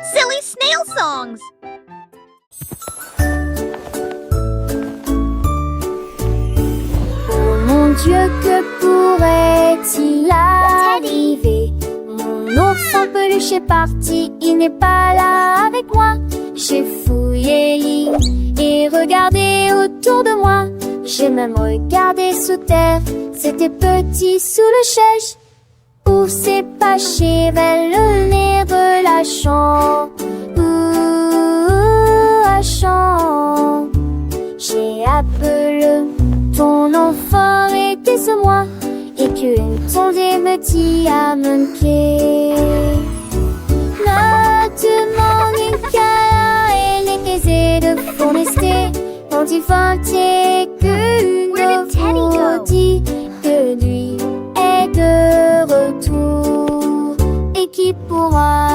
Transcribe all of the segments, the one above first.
Silly snail songs. Oh mon Dieu, que pourrait-il arriver? Mon ours en peluche est parti, il n'est pas là avec moi. J'ai fouillé l'île et regardé autour de moi. J'ai même regardé sous terre, c'était petit sous le chèche. Où s'est caché vers le nez de la chambre. La chambre. J'ai appelé ton enfant était ce moi et qu'une tondée me dit à manquer. Maintenant Nicolas et les baisers de forester ont inventé qu'une maudit que lui est de retour et qui pourra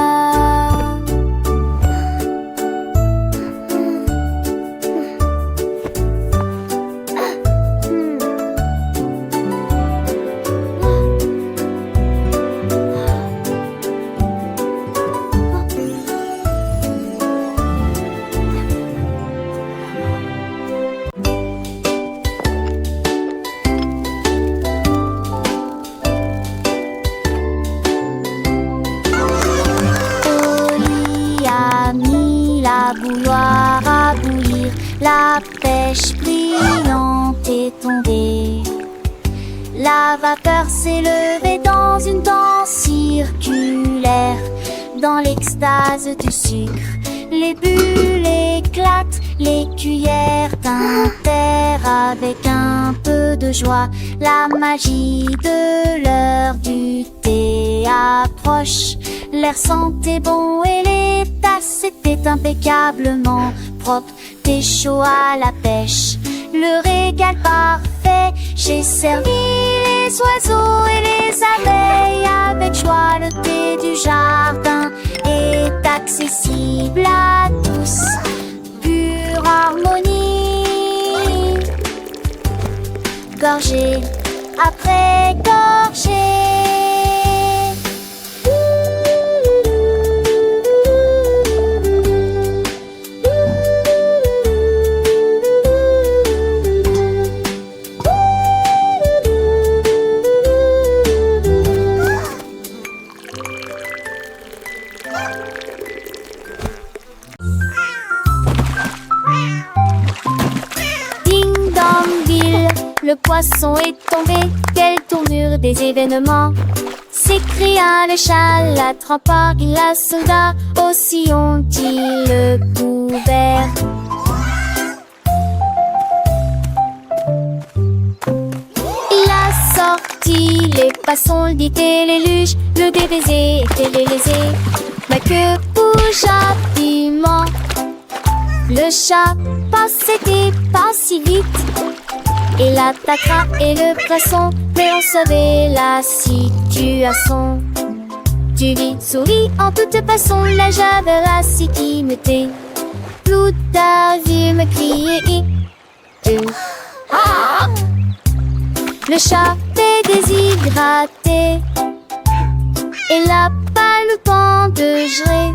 bouilloire à bouillir, la pêche brillante est tombée. La vapeur s'est levée dans une danse circulaire, dans l'extase du sucre. Les bulles éclatent, les cuillères tintèrent avec un peu de joie. La magie de l'heure du thé approche. L'air sentait bon et les tasses étaient impeccablement propres. Thé chaud à la pêche, le régal parfait. J'ai servi les oiseaux et les abeilles avec joie. Le thé du jardin est accessible à tous. Pure harmonie, gorgée après gorgée. Le poisson est tombé, quelle tournure des événements! S'écria le chat, l'attrapant, il la soldat, aussi ont-ils le couvert. Il a sorti les poissons, le dit et les luges, le débaisé et les lésés. Ma queue bouge rapidement, le chat passait pas si vite. Il attaquera et le poisson, mais on savait la situation. Tu vis, souris en toute façon, la javerasse qui me tait. Tout a vu me crier. Ah! Le chat est déshydraté et n'a pas le temps de gérer.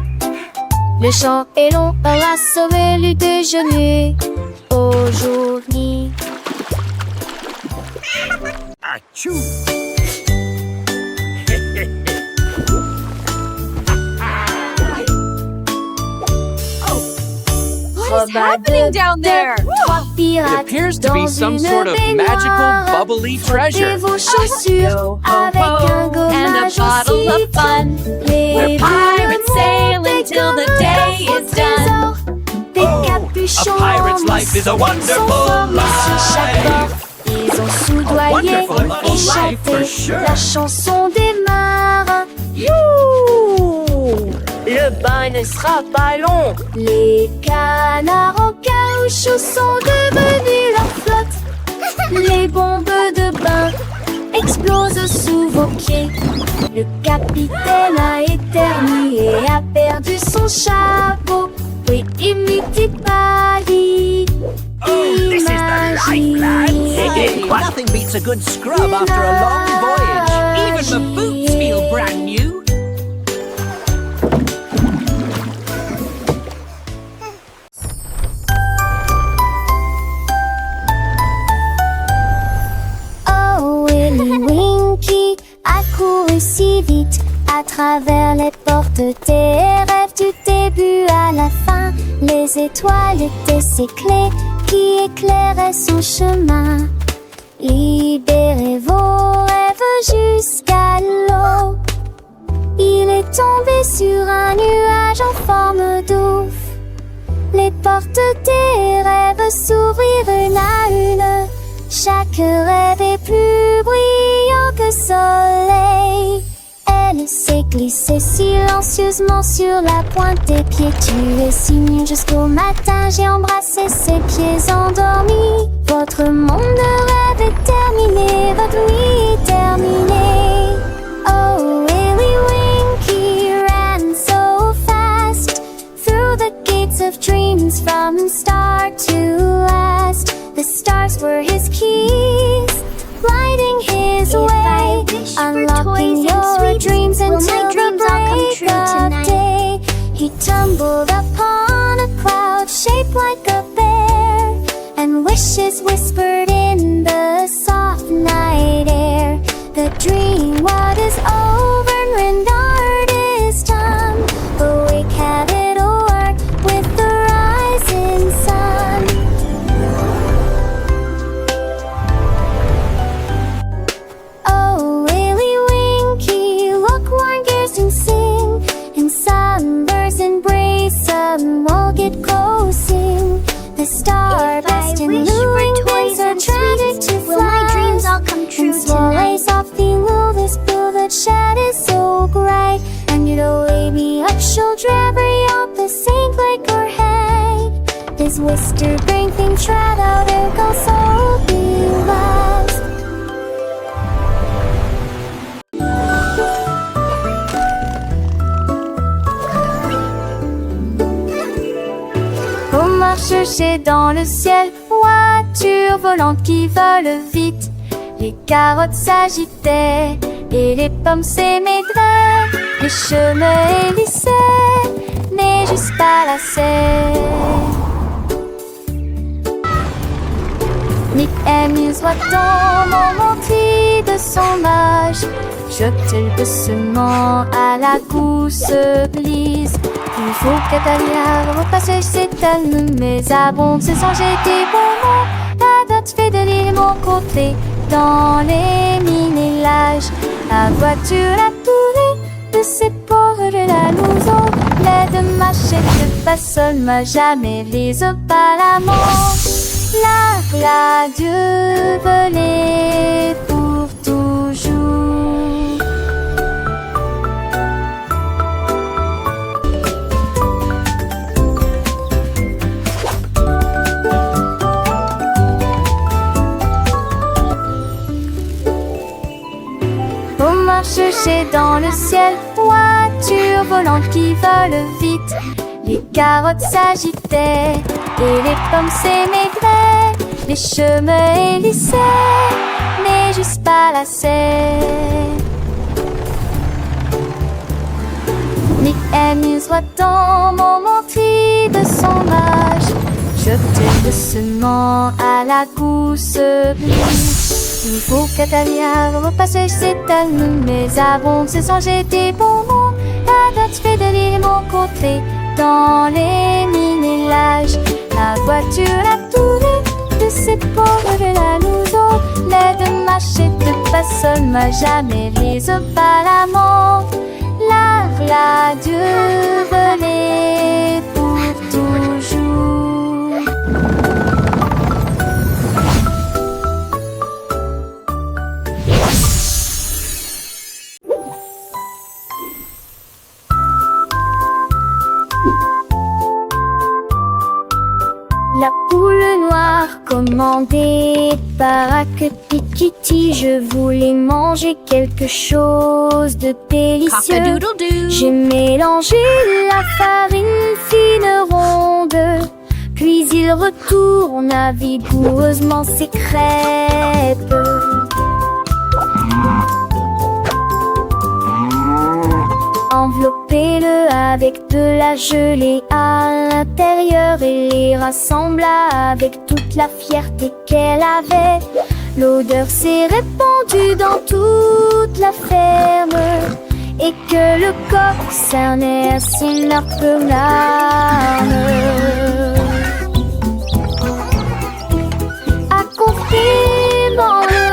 Le champ est long, on a sauvé le déjeuner aujourd'hui. Achou! What is happening down there? It appears to be some sort of magical, bubbly treasure. Vos chaussures avec un And a gommage bottle aussi. of fun. Les We're pirates sailing till the day is done. Des A capuchons pirate's life is a wonderful life. Ils ont soudoyé A wonderful et life chanté for sure. la chanson des marins. Youhou! Le bain ne sera pas long. Les canards en caoutchouc sont devenus leur flotte. Les bombes de bain explosent sous vos pieds. Le capitaine a éternué et a perdu son chapeau. Oui, imite Paris. This is the life, lads. Nothing beats a good scrub after a long voyage. Even the boots feel brand new. si vite à travers les portes des rêves du début à la fin. Les étoiles étaient ses clés qui éclairaient son chemin. Libérez vos rêves jusqu'à l'eau. Il est tombé sur un nuage en forme d'ouf. Les portes des rêves s'ouvrirent une à une. Chaque rêve est plus brillant que soleil. Elle s'est glissée silencieusement sur la pointe des pieds. Tu es si mignon jusqu'au matin. J'ai embrassé ses pieds endormis. Votre monde de rêve est terminé. Votre nuit est terminée. Oh, Willy Winky ran so fast through the gates of dreams from start to last. The stars were his keys, lighting his way, unlocking your dreams until the break of day. He tumbled upon a cloud shaped like a bear, and wishes whispered in the soft night air. The dream what is over and art is done. Awake, have it o'er with the rising sun. Oh, Willy Winky, look, warm gears and sing. In sunburst embrace, we'll get coasting. The star-burst and luring wings are tragic to fly. My dreams all come true tonight. Softly will this blue that shed is so bright. And you'd away me up shoulder every up the sink like our head. This wister bring things right out there go so be lost. On marche chercher dans le ciel, voiture volante qui vole vite. Les carottes s'agitaient et les pommes s'émaidraient. Les chemins hélissaient, mais juste pas la serre. Nick amuse voit-on monter de son âge. Jette doucement à la gousse glisse. Il faut qu'Atalia repasse s'étale, mais abonde se sent jeter bonbons. La date fait de l'île mon côté, dans les mini-lages. La voiture a tourné de ses ports de la louson. L'aide machette pas seule, m'a jamais les pas la manche. La Dieu volait pour toujours. On marche chercher dans le ciel, voiture volante qui vole vite. Les carottes s'agitaient et les pommes s'émaidraient. Les chemins hélissaient, mais juste pas la serre. Nick amuse voit-on monter de son âge. Jeter doucement à la gousse glisse. Il faut qu'Atalia repasse s'étale, mais abonde se sent jeter bonbons. La date fait de l'île mon côté, dans les mini-lages. La voiture a tourné de ses ports de la louson. L'aide machette pas seule, m'a jamais les pas la mort. La Dieu volait pour toujours. La poule noire commandée par Kitty, je voulais manger quelque chose de délicieux. Cock-a-doodle-doo. J'ai mélangé la farine fine ronde, puis il retourna vigoureusement ses crêpes. Enveloppez-le avec de la gelée à l'intérieur et les rassembla avec toute la fierté qu'elle avait. L'odeur s'est répandue dans toute la ferme. et que le coq cernait assez leur larmes. Accompagnement le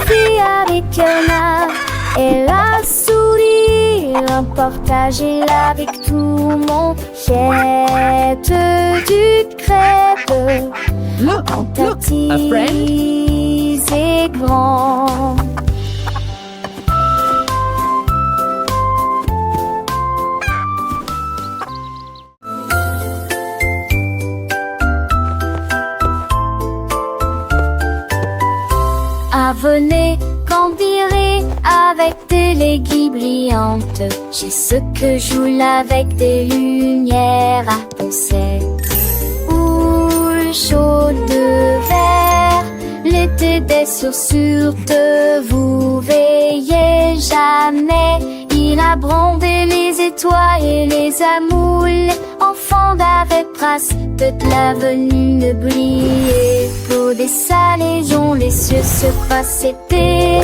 fit avec un âme et la sourire, partagé avec tout mon jette du crêpe. Look, a friend. Et grand. Ah, venez, grandirez avec des léguilles brillantes. J'ai ce que joue avec des lumières à penser. Ou chaud de verre, l'été des sourcils de vous veillez jamais. Il a brandé les étoiles et les amoules, enfants d'avec trace de l'avenue briller. Pour des salaisons, les cieux se croisent, c'était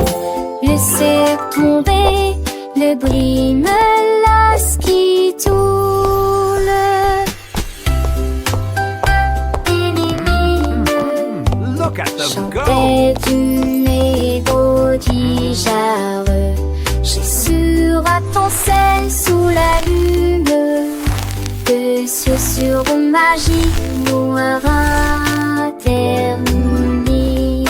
laisser tomber le bris me lasse qui toule. Look at them go! Chantait d'une égodigeare. J'ai sur à ton sel sous la lune. Que sur magie noire terminé.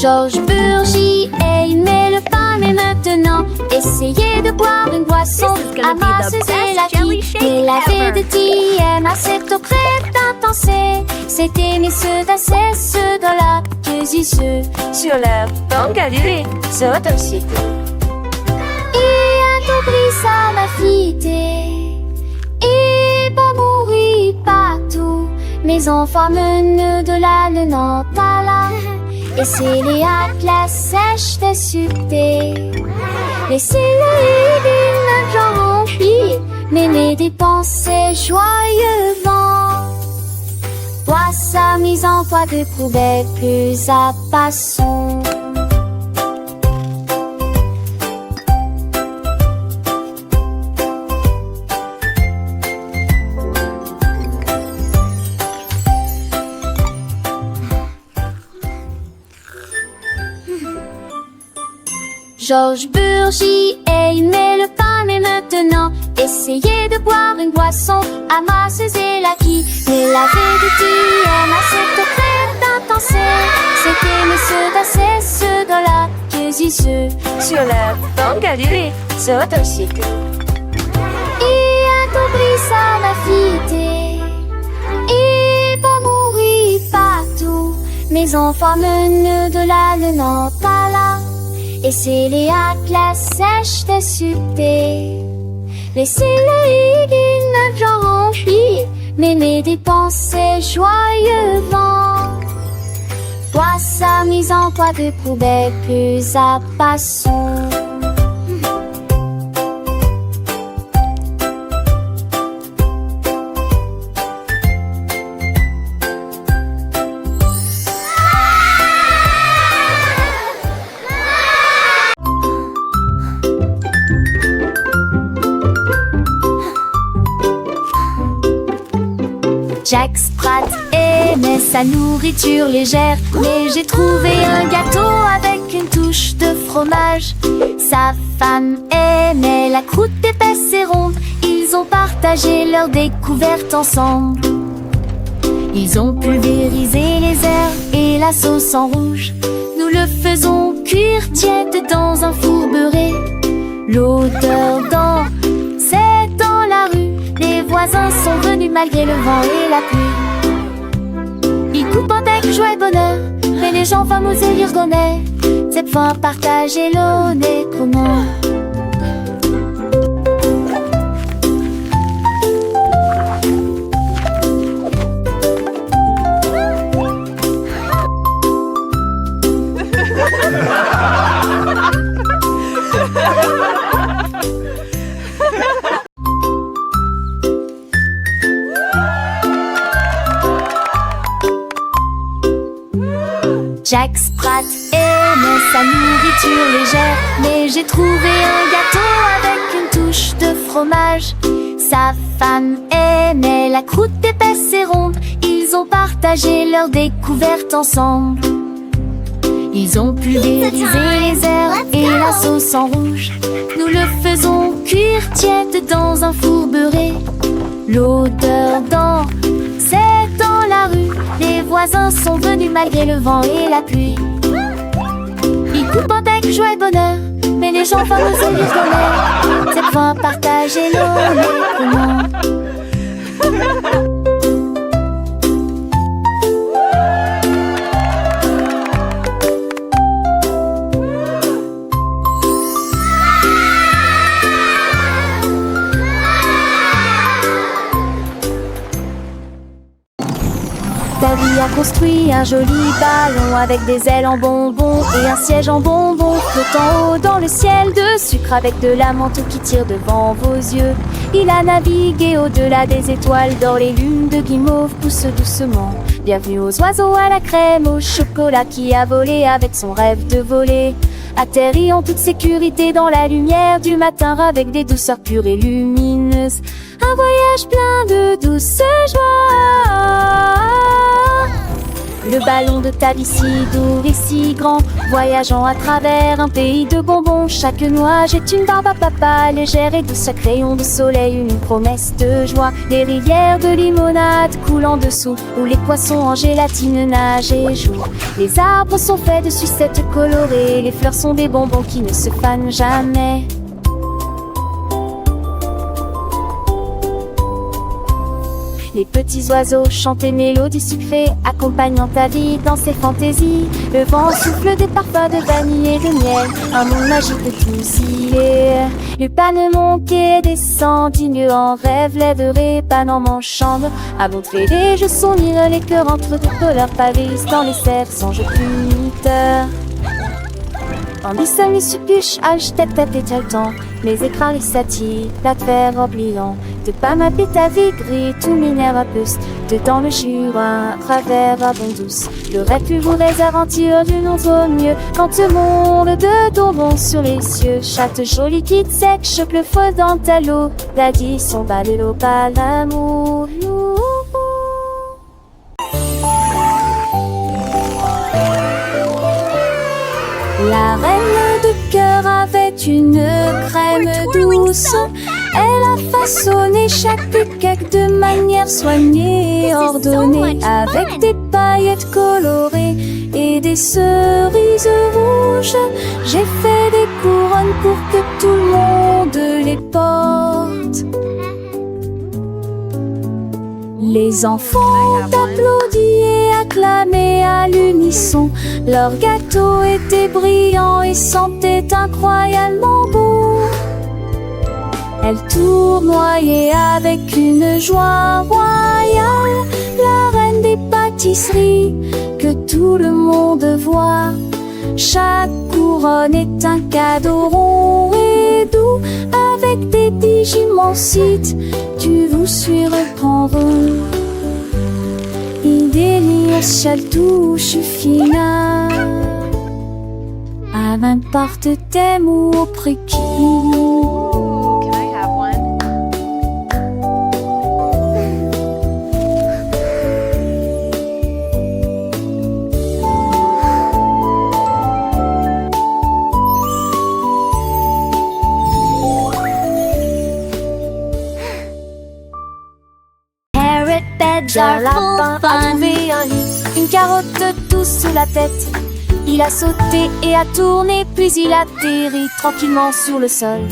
Georges Burgy aimait le pain, mais maintenant essayez de boire une boisson à masse et la qui. Et la vie de TM à cette auprès intense. C'était mes ceux d'assez ceux de la que j'y suis. Sur la banque à l'île, c'est un site. Et un t'oublie ça ma fille. Et pas mourir partout. Mes enfants menent de la Nantes. Et c'est les atlas sèches de succès. Laissez-les d'une genre remplie, mais les dépenser joyeusement. Toi, sa mise en foi de poubelle plus à passons. Georges Burgy aimait le pain, mais maintenant essayez de boire une boisson à masse et la qui. Mais la vie de TM à cette auprès intense. C'était mes ceux d'assez ceux de la que j'y suis. Sur la banque à l'île, c'est un site. Et un t'oublie ça ma fille. Et pas mourir partout. Mes enfants menent de la Nantes à la. Et c'est les atlas sèches de succès. Laissez-les d'une genre remplie, mais mes dépenser joyeusement. Toi, sa mise en toi de poubelle plus à passons. Jack Sprat aimait sa nourriture légère, mais j'ai trouvé un gâteau avec une touche de fromage. Sa femme aimait la croûte épaisse et ronde. Ils ont partagé leur découverte ensemble. Ils ont pulvérisé les herbes et la sauce en rouge. Nous le faisons cuire tiède dans un four beurré. L'odeur c'est dans la rue. Les voisins sont venus malgré le vent et la pluie. Ils coupent avec joie et bonheur, mais les gens fameux et l'irgonais. Cette fois partager l'eau n'est comment. Jack Sprat aimait sa nourriture légère, mais j'ai trouvé un gâteau avec une touche de fromage. Sa femme aimait la croûte épaisse et ronde. Ils ont partagé leur découverte ensemble. Ils ont pulvérisé les herbes et la sauce en rouge. Nous le faisons cuire tiède dans un four beurré. L'odeur d'or, c'est dans la rue. Les voisins sont venus malgré le vent et la pluie. Ils coupent avec joie et bonheur, mais les gens fameux et les connaissent. C'est point partager nos légumes. Davy a construit un joli ballon avec des ailes en bonbons et un siège en bonbons flottant haut dans le ciel de sucre avec de la menthe qui tire devant vos yeux. Il a navigué au-delà des étoiles d'or, les lunes de guimauve poussent doucement. Bienvenue aux oiseaux à la crème, au chocolat qui a volé avec son rêve de voler. Atterri en toute sécurité dans la lumière du matin avec des douceurs pures et lumineuses. Un voyage plein de douce joie. Le ballon de Davy si doux et si grand, voyageant à travers un pays de bonbons. Chaque nuage est une barbe à papa, légère et douce, chaque rayon de soleil une promesse de joie. Les rivières de limonade coulent en dessous, où les poissons en gélatine nagent et jouent. Les arbres sont faits de sucettes colorées, les fleurs sont des bonbons qui ne se fanent jamais. Les petits oiseaux chantent des mélodies sucrées, accompagnant ta vie dans ses fantaisies. Le vent souffle des parfums de vanille et de miel, un monde magique de tous y est. Le panneau monte et descend, digne en rêve, lèverait pan en mon chambre. À montrer les jeux son lire les cœurs entre deux couleurs pavés dans les cerfs sans jeu puniteurs. Tandis seul les suppuches, tête et le temps, les écrans, les satis, la terre oubliant. De pas ma ta vie gris, tout minère à puce. Dedans le jura, à travers à bon douce. Le rêve plus vous les aventures d'une autre mieux. Quand le monde de bonbons sur les cieux. Chaque jolie kit sec, choque le feu dans ta l'eau. L'addition bat de l'eau, pas l'amour. La reine de cœur avait une crème douce. Elle a façonné chaque cake de manière soignée et ordonnée, avec des paillettes colorées et des cerises rouges. J'ai fait des couronnes pour que tout le monde les porte. Les enfants applaudissent et acclamaient à l'unisson. Leur gâteau était brillant et sentait incroyablement bon. Elle tournoyait avec une joie royale, la reine des pâtisseries que tout le monde voit. Chaque couronne est un cadeau rond et doux, avec des bijoux immensites, tu vous suis reprendre. Idélie seule touche finale, à n'importe thème ou au prix qui. Un lapin a trouvé un lit, une carotte douce sous la tête. Il a sauté et a tourné, puis il atterrit tranquillement sur le sol.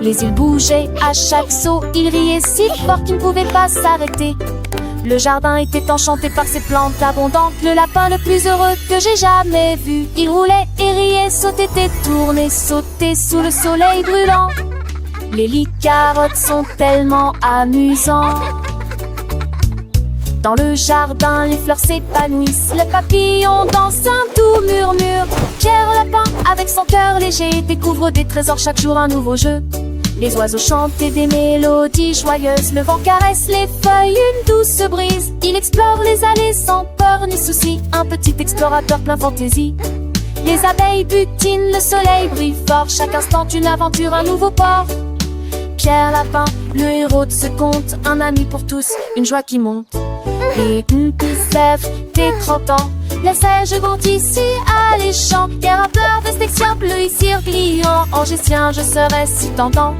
Les îles bougeaient à chaque saut, il riait si fort qu'il ne pouvait pas s'arrêter. Le jardin était enchanté par ses plantes abondantes, le lapin le plus heureux que j'ai jamais vu. Il roulait et riait, sautait et tournait, sautait sous le soleil brûlant. Les lits carottes sont tellement amusants. Dans le jardin, les fleurs s'épanouissent, le papillon danse un doux murmure. Pierre Lapin, avec son cœur léger, découvre des trésors chaque jour, un nouveau jeu. Les oiseaux chantaient des mélodies joyeuses. Le vent caresse les feuilles, une douce brise. Il explore les allées sans peur ni souci. Un petit explorateur plein fantaisie. Les abeilles butinent, le soleil brille fort. Chaque instant une aventure, un nouveau port. Pierre Lapin, le héros de ce conte. Un ami pour tous, une joie qui monte. Et qui sève tes 30 ans. Les singes vont ici alléchants. Guerre à peur, vestexien, bleu ici pliant. Angécien, je serai si tentant.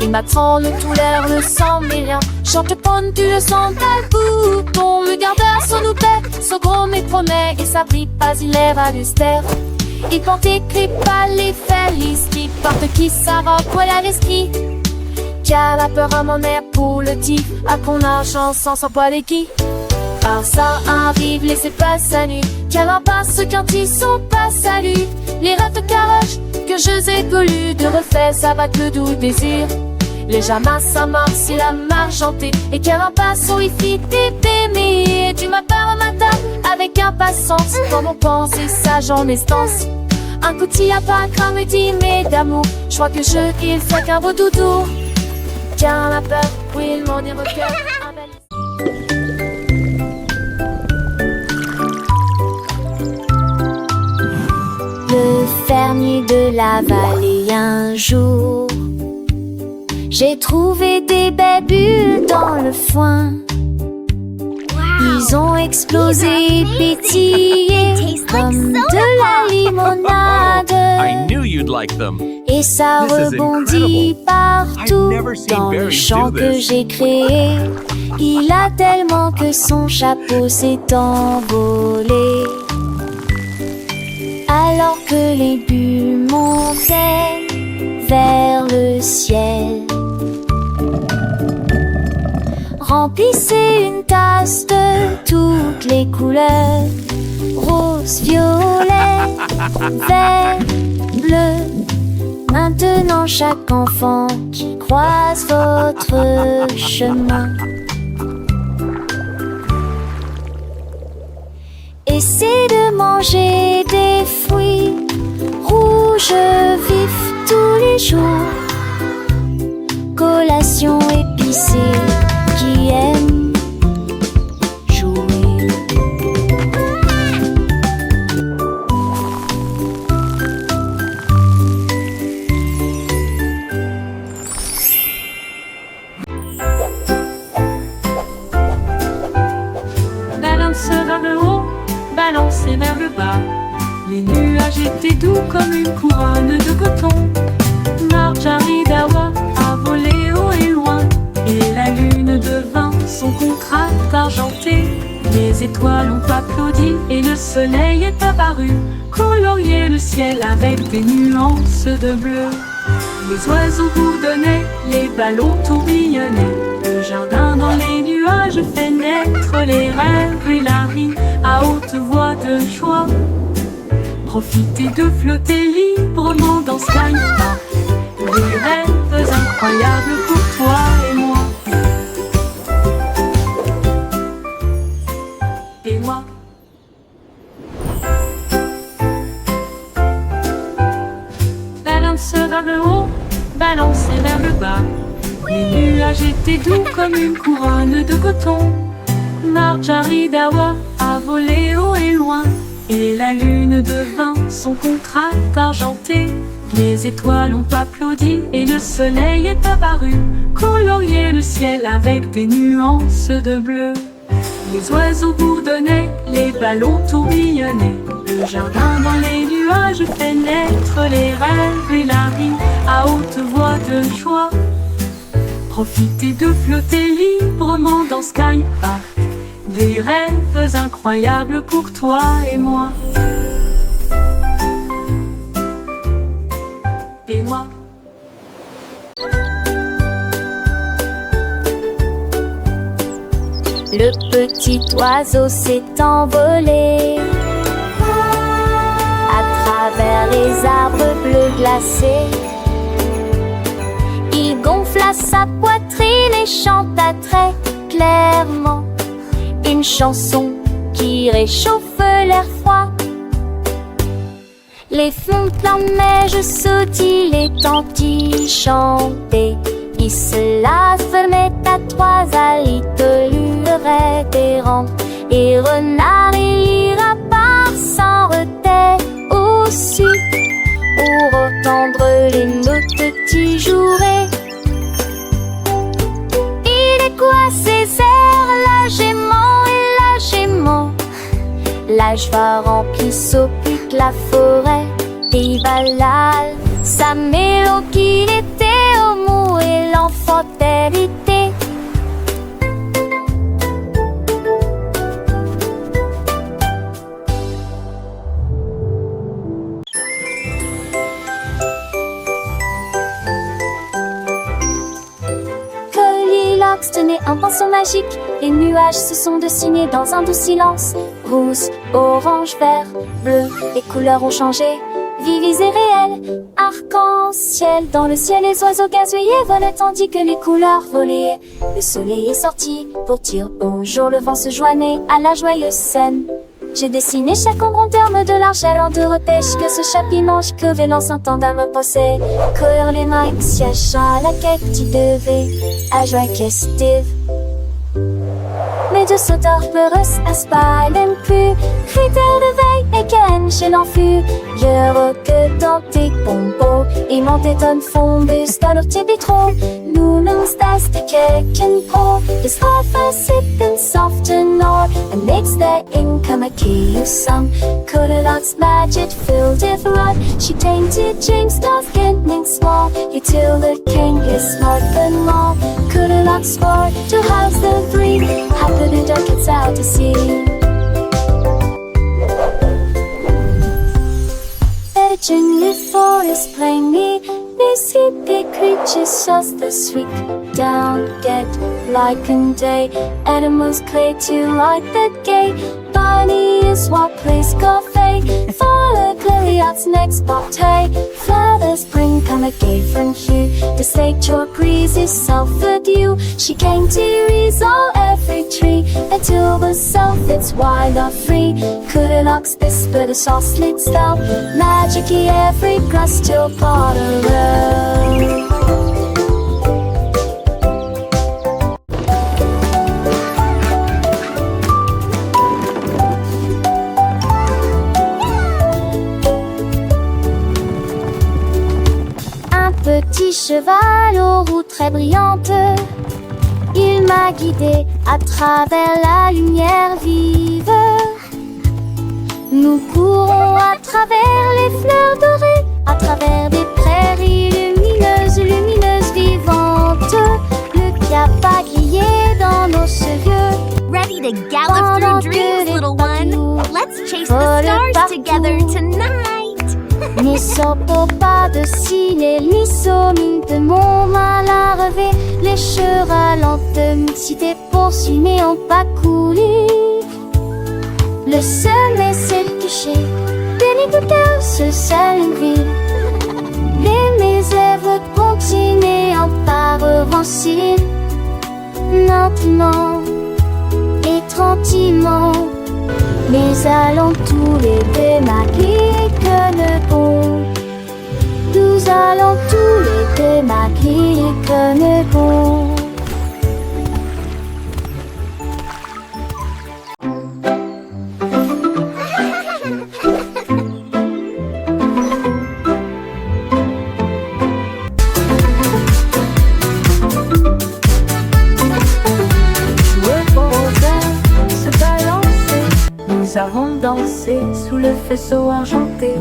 Il m'apprend le tout l'air, le sang mêlant. Chante ponne, tu le sens, tel bouton. Le gardeur, son oupet, son gros mais promet. Et sa brille pas, il est valustère. Il porte écrit pas les felices. Qui porte qui sa robe, voilà l'esprit. Qui a la peur à mon air pour le tif. À qu'on a chance sans poil et qui. Par ça arrive, laissez pas sa nuit. Car pas ceux quand ils sont pas salut. Les rêves de caroche que je ai collus. De refait, ça va que le doux désir. Les jamas s'amorcent, il a margenté. Et car pas son wifi t'épémé. Tu m'appelles au matin avec impatience. Comme on pense et ça j'en estance. Un coup t'y a pas quand me dit mais d'amour. Je crois que il fait qu'un beau doudou. Car la peur, oui, il m'en est recueil. Le fermier de la vallée un jour, j'ai trouvé des belles bulles dans le foin. Ils ont explosé, pétillé comme de la limonade. I knew you'd like them. Et ça rebondit partout dans le champ que j'ai créé. Il a tellement que son chapeau s'est envolé. Alors que les bulles montaient vers le ciel, remplissez une tasse de toutes les couleurs, rose, violet, vert, bleu. Maintenant chaque enfant qui croise votre chemin essaie de manger des fruits rouges vifs tous les jours. Collation épicée qui aime jouer. Balance vers le haut, balancez vers le bas. Les nuages étaient doux comme une couronne de coton. Marjorie Dawa a volé haut et loin. Et la lune devint son contraste argenté. Les étoiles ont applaudi et le soleil est apparu. Colorier le ciel avec des nuances de bleu. Les oiseaux bourdonnaient, les ballons tourbillonnaient. Le jardin dans les nuages fait naître les rêves et la vie à haute voix de joie. Profitez de flotter librement dans Sky Park. Des rêves incroyables pour toi et moi. Et moi. Balance vers le haut, balancez vers le bas. Les nuages étaient doux comme une couronne de coton. Marjorie Dawa a volé haut et loin. Et la lune devint son contraste argenté. Les étoiles ont applaudi et le soleil est apparu. Colorier le ciel avec des nuances de bleu. Les oiseaux bourdonnaient, les ballons tourbillonnaient. Le jardin dans les nuages fait naître les rêves et la vie à haute voix de joie. Profitez de flotter librement dans Sky Park. Des rêves incroyables pour toi et moi. Et moi. Le petit oiseau s'est envolé à travers les arbres bleus glacés. Il gonfla sa poitrine et chanta très clairement une chanson qui réchauffe l'air froid. Les fontaines de neige sautillent, les tantis chantaient. Ils se la fermaient à trois allées de lure vétéran. Et renard et lapin s'en retaient aussi pour entendre les notes qui joueraient. Il est quoi ces airs, la gémeaux et la gémeaux? L'âge va remplir s'occupe la forêt des Valal. Sa mélodie qu'il était au mot et l'enfant hérité. Goldilocks tenait un pinceau magique. Les nuages se sont dessinés dans un doux silence. Rouge, orange, vert, bleu, les couleurs ont changé. Vives et réelles, arc-en-ciel. Dans le ciel, les oiseaux gazouillaient volaient tandis que les couleurs volaient. Le soleil est sorti pour dire bonjour. Le vent se joignait à la joyeuse scène. J'ai dessiné chaque ombre en termes de l'argent en de repêche. Que ce chapiment, je crevais l'ensemble à me poser. Courir les mains, siège à la quête, tu devais à joie festive. Mais de sauteurs peureux aspirent plus. Critères de veille et ken chez l'enfus. Je que dans tes pompos. Et mon téton fombus dans leur tibitron. Nous nous stas de keken pro. The sofa sipping soft and all. And makes the income a key of some. Goldilocks magic filled with rod. She tainted James Stars getting small. You till the king is smart than all. Goldilocks swore to house the three. Happy the duck gets out to sea. Legend the forest plainly. These hippie creatures just the sweet down get like in day. Animals clay to light the gate. Bunny is what plays coffee. Follow Goldilocks next bobtail. Flowers spring come a gay from hue. The sage chalk breezes sulphur dew. She came to resolve every tree until the south it's wild or free. Goldilocks whisper the sauce slits down. Magic-y every grass till part around. Un petit cheval aux roues très brillantes, il m'a guidé à travers la lumière vive. Nous courons à travers les fleurs dorées, à travers des prairies lumineuses, lumineuses, vivantes. Le clapa grillé dans nos cheveux. Ready to gallop through dreams, little one? Let's chase the stars together tonight. Ni sopo pas de ciné, ni mine de mon mal à rêver. Les chevaux lentement s'étaient poursuivis mais ont pas coulé. Le sommet s'est couché, béni de cœur se s'allume. Les misères continuent en par revancer. Lentement et tranquillement, mais allons tous les démaquiller que le bon. Nous allons tous les démaquiller que le bon. Nous avons dansé sous le faisceau argenté.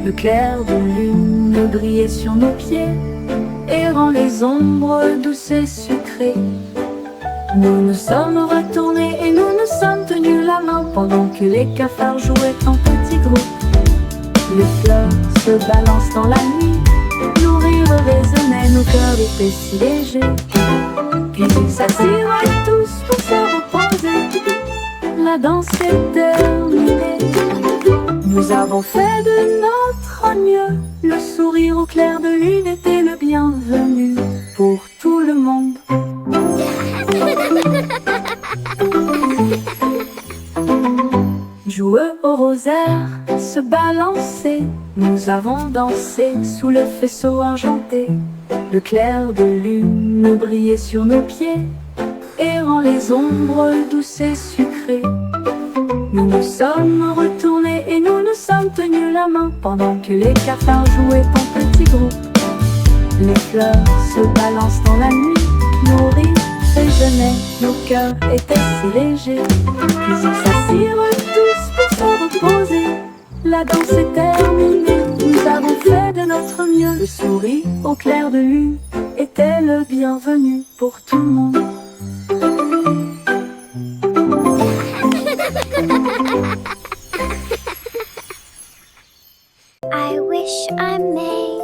Le clair de lune brillait sur nos pieds, errant les ombres douces et sucrées. Nous nous sommes retournés et nous nous sommes tenus la main pendant que les cafards jouaient en petits groupes. Les fleurs se balancent dans la nuit, nos rires résonnaient, nos cœurs étaient si légers. Puis ils s'assiraient tous pour se reposer. La danse est terminée. Nous avons fait de notre mieux. Le sourire au clair de lune était le bienvenu pour tout le monde. Jouer Heureux au rosaire, se balancer, nous avons dansé sous le faisceau argenté. Le clair de lune brillait sur nos pieds, errant les ombres douces et sucrées. Nous nous sommes retournés et nous nous sommes tenus la main pendant que les cafards jouaient en petits groupes. Les fleurs se balancent dans la nuit, nos rires résonnaient, nos cœurs étaient si légers. Puis ils s'assirent tous pour se reposer. La danse est terminée, nous avons fait de notre mieux. Le sourire au clair de lune était le bienvenu pour tout le monde. I wish I may,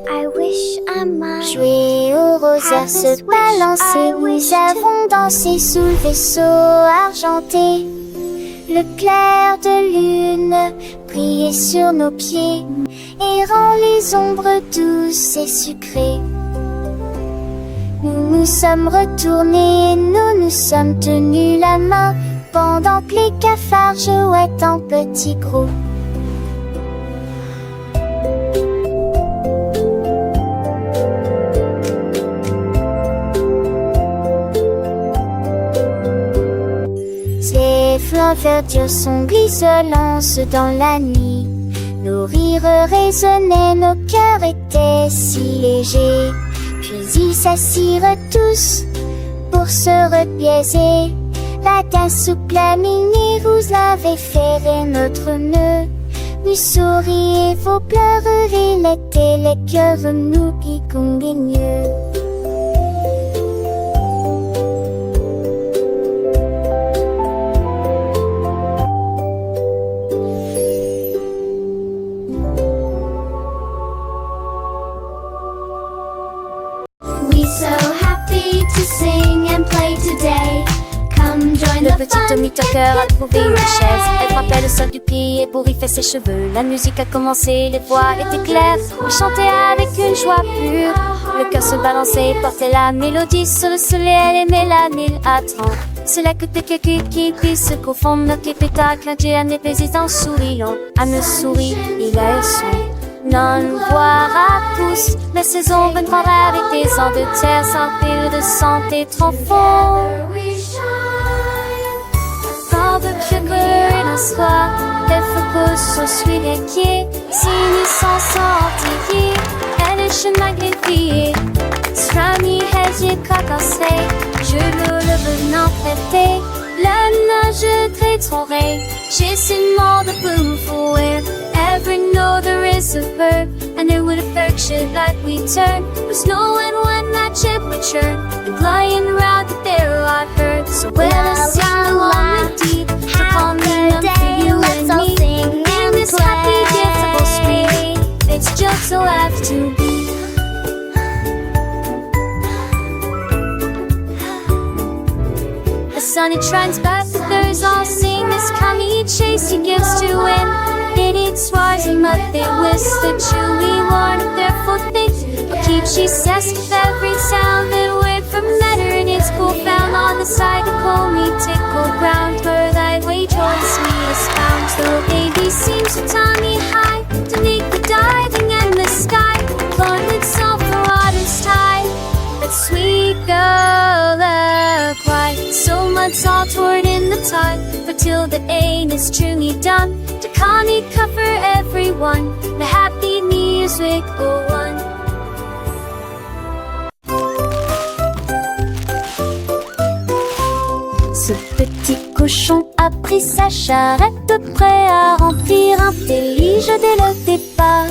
I wish I might. Jouer au rosaire, se balancer, nous avons dansé sous le vaisseau argenté. Le clair de lune brillait sur nos pieds et rend les ombres douces et sucrées. Nous nous sommes retournés et nous nous sommes tenus la main pendant que les cafards jouaient en petits groupes. Les fleurs verdures sont glisselances dans la nuit. Nos rires résonnaient, nos cœurs étaient si légers. Puis ils s'assirent tous pour se repiaiser. La danse souple à minuit, vous avez ferré notre nœud. Nous souriez, vos pleurs relaient les cœurs, nous qui conguigneux. Le petit Tommy Tucker a trouvé une chaise. Elle frappait le sol du pied et bourriffait ses cheveux. La musique a commencé, les voix étaient claires. On chantait avec une joie pure. Le cœur se balançait et portait la mélodie sur le soleil et mélanine attend. C'est là que quelqu'un qui puisse se confondre. Notre pétale, qu'un Dieu en épésisant souriant. À me sourit, il a eu son. Non, voir à tous. La saison viendra avec des ans de terre sans pile de santé trop fort. De sugar in a soir, le focus sur celui des pieds. Si nous s'en sortir, elle est chez magnifiée. Strami hedge cacassé, je le venant traité. La nage trétourée, j'ai seulement de boom for it. Every note there is a verb, and there would affection like we turn. Was knowing when that ship would churn, and flying around the there I'd heard. So well, I sing along with deep, upon the day, you and me. In this happy, difficult street, it's just so have to be. The sun it shines back, the birds all sing. This commie chase he gives to win. It eats swars and mud, they whisk the chewy warn of their full things. But keep she says with every sound that word from matter and its cool found on the side to call me tickle ground. Where thy way towards me is found. Though baby seems to tie me high to make the diving and the sky. Lord itself the water's tide. But sweet girl, the quiet. So much all toward in the tide. But till the aim is truly done, to Connie cover everyone. The happy music go on. Ce petit cochon a pris sa charrette, prêt à remplir un délige dès le départ.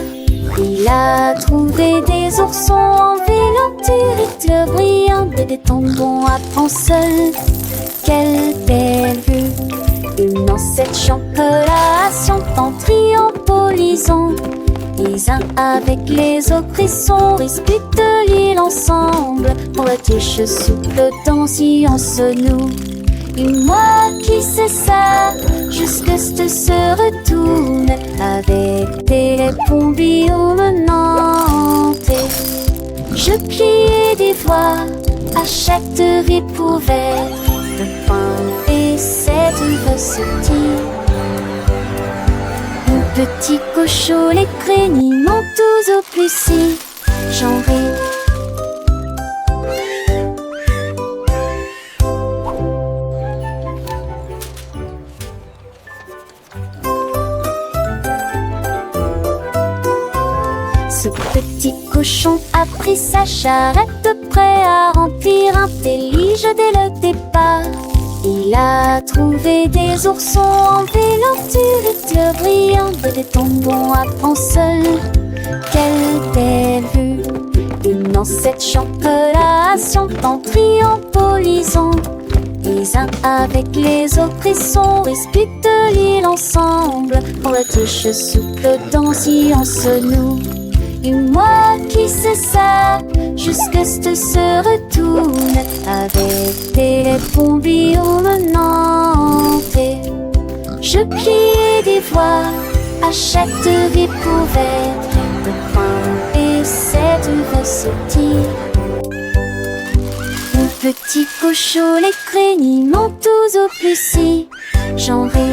Il a trouvé des oursons en vélo, brillants, des tombons à seul. Quelle belle vue! Une ancêtre chantelation en triompholisant. Les uns avec les autres, ils sont disputent l'île ensemble. Pour la tige souple danser en se noue. Une moi qui sait ça, jusque se retourne avec des pompiers menantes. Je pliais des voix à chaque ripouvert de pain et cette recette. petits cochons, les craignent montent tous au plus si j'en ris. Ce petit cochon a pris sa charrette, prêt à remplir un délige dès le départ. Il a trouvé des oursons en vélanture, éclairs brillants, des tombons à prend seul. Quelle belle vue! Une ancêtre chantelation en triombolisant. Les uns avec les autres, ils sont disputent l'île ensemble. On la touche souple dans si on se noue. Et moi qui sais ça, jusque ce se retourne avec des bombillons menantes. Je pliais des voix à chaque vie couverte de pain et cette recette. Mon petit cochon, les craignent montent tous au plus si j'en ris.